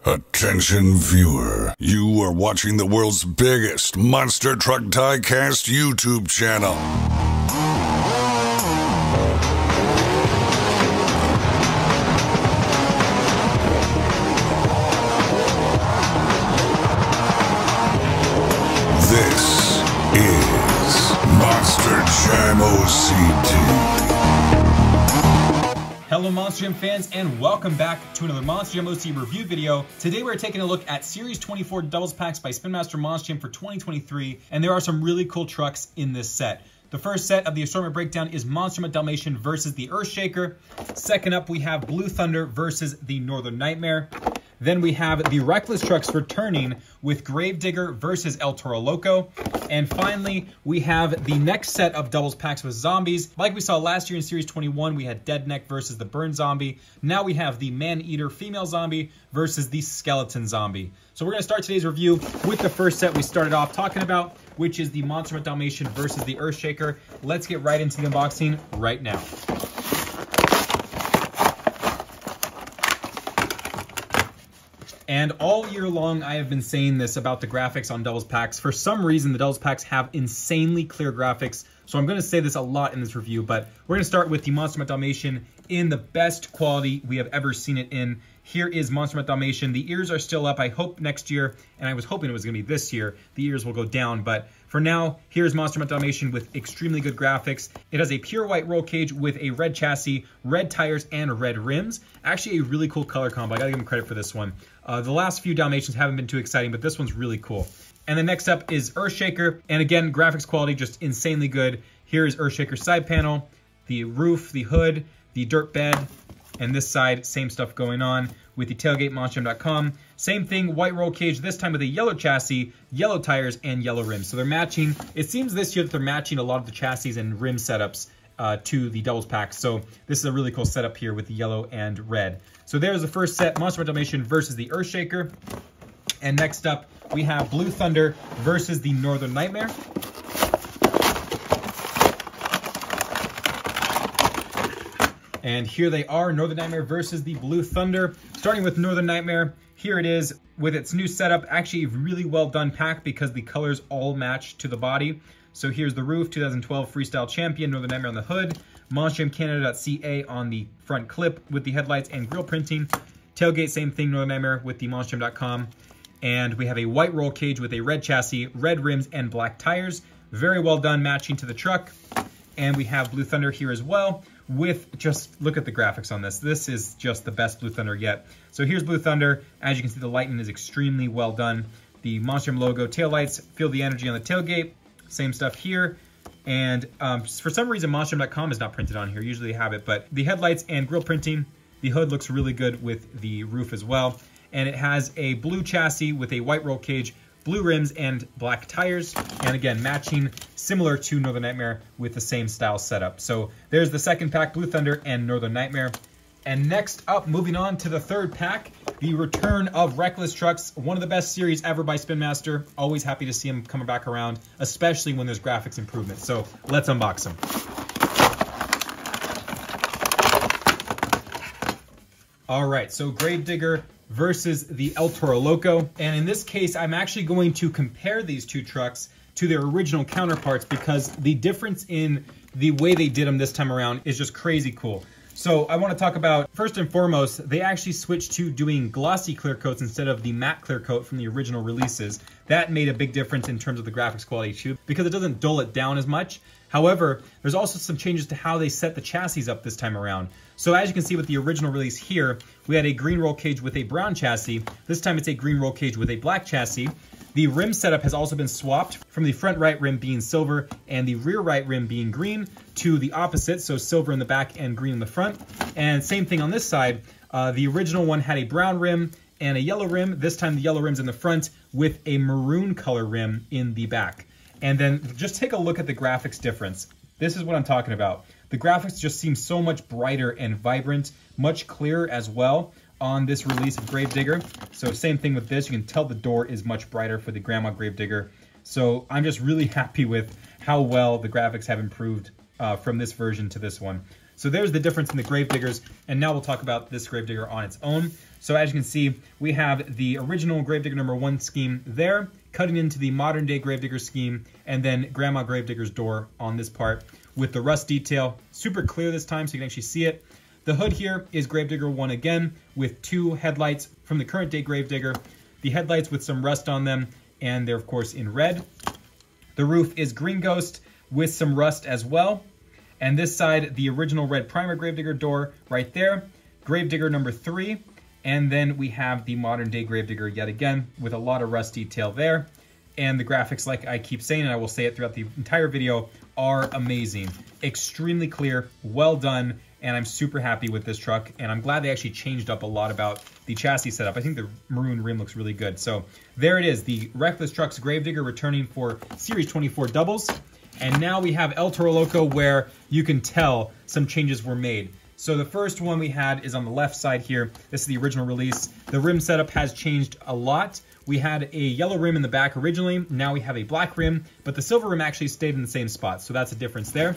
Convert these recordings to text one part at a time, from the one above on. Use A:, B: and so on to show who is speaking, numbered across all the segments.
A: Attention viewer, you are watching the world's biggest monster truck diecast YouTube channel. This is Monster Jam OCD.
B: Hello Monster Jam fans and welcome back to another Monster Jam OC review video. Today we're taking a look at Series 24 doubles packs by Spin Master Monster Jam for 2023, and there are some really cool trucks in this set. The first set of the assortment breakdown is Monster Jam Dalmatian versus the Earthshaker. Second up we have Blue Thunder versus the Northern Nightmare. Then we have the Reckless trucks returning with Gravedigger versus El Toro Loco. And finally, we have the next set of doubles packs with zombies. Like we saw last year in Series 21, we had Deadneck versus the Burn Zombie. Now we have the Man-Eater female zombie versus the Skeleton Zombie. So we're going to start today's review with the first set we started off talking about, which is the Monster Jam Dalmatian versus the Earthshaker. Let's get right into the unboxing right now. And all year long, I have been saying this about the graphics on doubles packs. For some reason, the doubles packs have insanely clear graphics. So I'm going to say this a lot in this review, but we're going to start with the Monster Jam Dalmatian in the best quality we have ever seen it in. Here is Monster Jam Dalmatian. The ears are still up. I hope next year, and I was hoping it was going to be this year, the ears will go down. But for now, here's Monster Jam Dalmatian with extremely good graphics. It has a pure white roll cage with a red chassis, red tires, and red rims. Actually, a really cool color combo. I gotta give them credit for this one. The last few Dalmatians haven't been too exciting, but this one's really cool. And then next up is Earthshaker. And again, graphics quality just insanely good. Here is Earthshaker's side panel, the roof, the hood, the dirt bed, and this side, same stuff going on with the tailgate, monsterjam.com. Same thing, white roll cage, this time with a yellow chassis, yellow tires, and yellow rims. So they're matching. It seems this year that they're matching a lot of the chassis and rim setups to the doubles packs. So this is a really cool setup here with the yellow and red. So there's the first set, Monster Jam Dalmatian versus the Earthshaker. And next up, we have Blue Thunder versus the Northern Nightmare. And here they are, Northern Nightmare versus the Blue Thunder. Starting with Northern Nightmare, here it is with its new setup. Actually a really well done pack because the colors all match to the body. So here's the roof, 2012 Freestyle Champion, Northern Nightmare on the hood, monsterjamcanada.ca on the front clip with the headlights and grille printing. Tailgate, same thing, Northern Nightmare with the monsterjam.com. And we have a white roll cage with a red chassis, red rims, and black tires. Very well done, matching to the truck. And we have Blue Thunder here as well with just, look at the graphics on this. This is just the best Blue Thunder yet. So here's Blue Thunder. As you can see, the lighting is extremely well done. The Monster Jam logo, taillights, feel the energy on the tailgate. Same stuff here. And for some reason, monsterjam.com is not printed on here. Usually they have it, but the headlights and grille printing, the hood looks really good with the roof as well. And it has a blue chassis with a white roll cage, blue rims, and black tires. And again, matching similar to Northern Nightmare with the same style setup. So there's the second pack, Blue Thunder and Northern Nightmare. And next up, moving on to the third pack, the return of Reckless trucks, one of the best series ever by Spin Master. Always happy to see them coming back around, especially when there's graphics improvement. So let's unbox them. All right, so Gravedigger versus the El Toro Loco. And in this case, I'm actually going to compare these two trucks to their original counterparts because the difference in the way they did them this time around is just crazy cool. So I want to talk about, first and foremost, they actually switched to doing glossy clear coats instead of the matte clear coat from the original releases. That made a big difference in terms of the graphics quality too, because it doesn't dull it down as much. However, there's also some changes to how they set the chassis up this time around. So as you can see with the original release here, we had a green roll cage with a brown chassis. This time it's a green roll cage with a black chassis. The rim setup has also been swapped from the front right rim being silver and the rear right rim being green to the opposite, so silver in the back and green in the front. And same thing on this side. The original one had a brown rim and a yellow rim. This time the yellow rim's in the front with a maroon color rim in the back. And then just take a look at the graphics difference. This is what I'm talking about. The graphics just seem so much brighter and vibrant, much clearer as well on this release of Gravedigger. So same thing with this. You can tell the door is much brighter for the Grandma Gravedigger. So I'm just really happy with how well the graphics have improved from this version to this one. So there's the difference in the Gravediggers, and now we'll talk about this Gravedigger on its own. So as you can see, we have the original Gravedigger #1 scheme there, cutting into the modern day Gravedigger scheme, and then Grandma Gravedigger's door on this part with the rust detail. Super clear this time so you can actually see it. The hood here is Gravedigger 1 again, with 2 headlights from the current day Gravedigger. The headlights with some rust on them, and they're of course in red. The roof is Green Ghost with some rust as well. And this side, the original red primer Gravedigger door right there, Gravedigger #3. And then we have the modern day Gravedigger yet again with a lot of rust detail there. And the graphics, like I keep saying, and I will say it throughout the entire video, are amazing. Extremely clear, well done, and I'm super happy with this truck. And I'm glad they actually changed up a lot about the chassis setup. I think the maroon rim looks really good. So there it is, the Reckless Trucks Gravedigger returning for Series 24 doubles. And now we have El Toro Loco, where you can tell some changes were made. So the first one we had is on the left side here. This is the original release. The rim setup has changed a lot. We had a yellow rim in the back originally. Now we have a black rim, but the silver rim actually stayed in the same spot. So that's a difference there.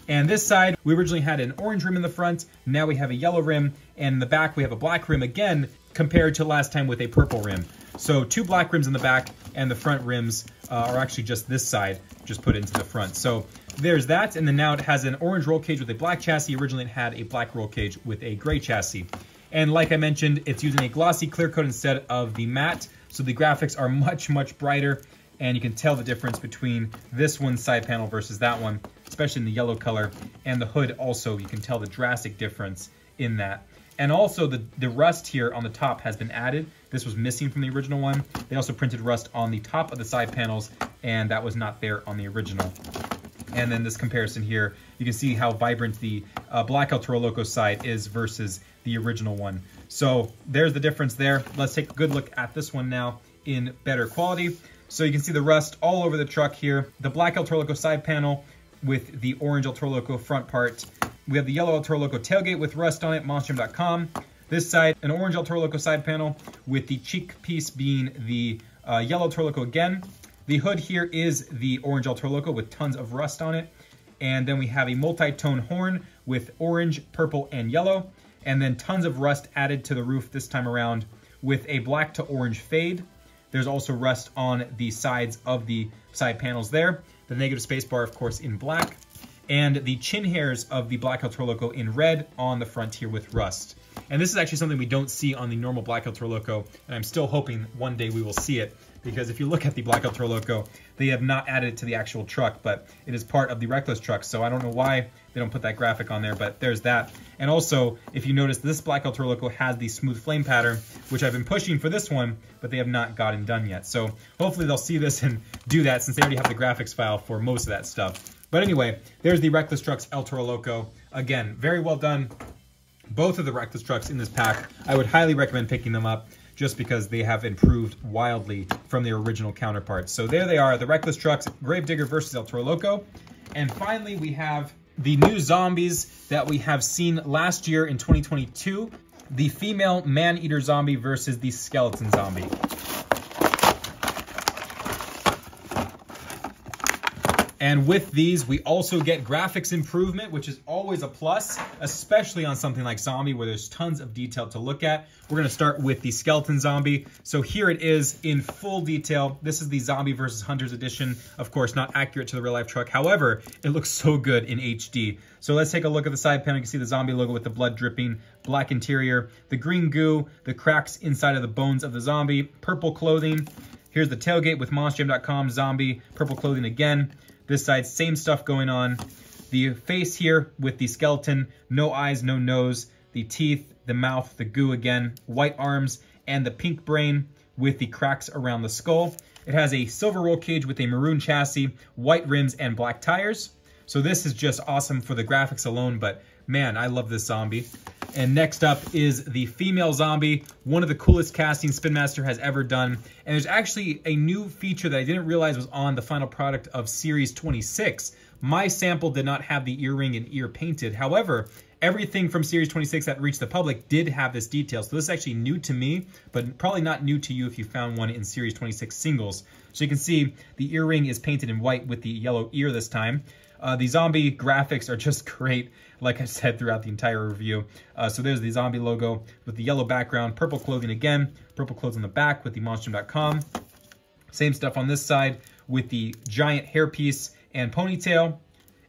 B: And this side, we originally had an orange rim in the front. Now we have a yellow rim. And in the back, we have a black rim again, compared to last time with a purple rim. So 2 black rims in the back, and the front rims are actually just this side, just put into the front. So there's that, and then now it has an orange roll cage with a black chassis. Originally it had a black roll cage with a gray chassis. And like I mentioned, it's using a glossy clear coat instead of the matte, so the graphics are much, much brighter, and you can tell the difference between this one's side panel versus that one, especially in the yellow color. And the hood also, you can tell the drastic difference in that. And also the rust here on the top has been added. This was missing from the original one. They also printed rust on the top of the side panels, and that was not there on the original. And then this comparison here, you can see how vibrant the black El Toro Loco side is versus the original one. So there's the difference there. Let's take a good look at this one now in better quality. So you can see the rust all over the truck here. The black El Toro Loco side panel with the orange El Toro Loco front part. We have the yellow El Toro Loco tailgate with rust on it, monstrum.com. This side, an orange El Toro Loco side panel with the cheek piece being the yellow El Toro Loco again. The hood here is the orange El Toro Loco with tons of rust on it. And then we have a multi-tone horn with orange, purple, and yellow. And then tons of rust added to the roof this time around with a black to orange fade. There's also rust on the sides of the side panels there. The negative space bar, of course, in black. And the chin hairs of the black El Toro Loco in red on the front here with rust. And this is actually something we don't see on the normal black El Toro Loco, and I'm still hoping one day we will see it, because if you look at the black El Toro Loco, they have not added it to the actual truck, but it is part of the Reckless truck, so I don't know why they don't put that graphic on there, but there's that. And also, if you notice, this black El Toro Loco has the smooth flame pattern, which I've been pushing for this one, but they have not gotten done yet. So hopefully they'll see this and do that, since they already have the graphics file for most of that stuff. But anyway, there's the Reckless Trucks El Toro Loco. Again, very well done. Both of the Reckless trucks in this pack, I would highly recommend picking them up just because they have improved wildly from their original counterparts. So there they are, the Reckless Trucks Gravedigger versus El Toro Loco. And finally, we have the new zombies that we have seen last year in 2022. The female man-eater zombie versus the skeleton zombie. And with these, we also get graphics improvement, which is always a plus, especially on something like Zombie, where there's tons of detail to look at. We're going to start with the Skeleton Zombie. So here it is in full detail. This is the Zombie versus Hunters edition. Of course, not accurate to the real-life truck. However, it looks so good in HD. So let's take a look at the side panel. You can see the Zombie logo with the blood dripping, black interior, the green goo, the cracks inside of the bones of the zombie, purple clothing. Here's the tailgate with monstrum.com, zombie, purple clothing again. This side, same stuff going on. The face here with the skeleton, no eyes, no nose. The teeth, the mouth, the goo again, white arms, and the pink brain with the cracks around the skull. It has a silver roll cage with a maroon chassis, white rims, and black tires. So this is just awesome for the graphics alone, but man, I love this zombie. And next up is the female zombie, one of the coolest castings Spin Master has ever done. And there's actually a new feature that I didn't realize was on the final product of Series 26. My sample did not have the earring and ear painted. However, everything from Series 26 that reached the public did have this detail. So this is actually new to me, but probably not new to you if you found one in Series 26 singles. So you can see the earring is painted in white with the yellow ear this time. The zombie graphics are just great, like I said throughout the entire review. So there's the zombie logo with the yellow background, purple clothing again, purple clothes on the back with the monstrum.com. Same stuff on this side with the giant hairpiece and ponytail.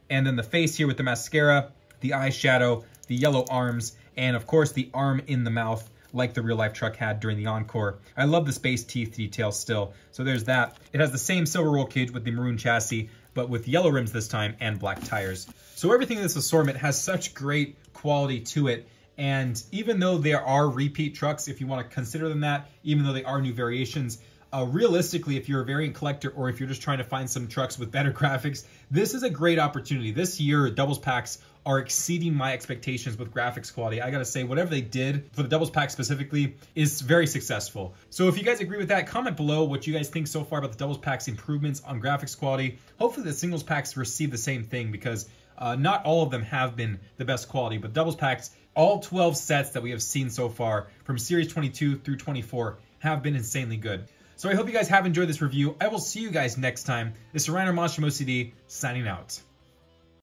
B: And then the face here with the mascara, the eyeshadow, the yellow arms, and of course the arm in the mouth like the real life truck had during the encore. I love the space teeth detail still. So there's that. It has the same silver roll cage with the maroon chassis, but with yellow rims this time and black tires. So everything in this assortment has such great quality to it. And even though there are repeat trucks, if you want to consider them that, even though they are new variations, realistically, if you're a variant collector or if you're just trying to find some trucks with better graphics, this is a great opportunity. This year, doubles packs are exceeding my expectations with graphics quality. I gotta say, whatever they did for the doubles pack specifically is very successful. So if you guys agree with that, comment below what you guys think so far about the doubles packs improvements on graphics quality. Hopefully the singles packs receive the same thing, because not all of them have been the best quality, but doubles packs, all 12 sets that we have seen so far from Series 22 through 24 have been insanely good. So I hope you guys have enjoyed this review. I will see you guys next time. This is Reiner Monstrum OCD signing out.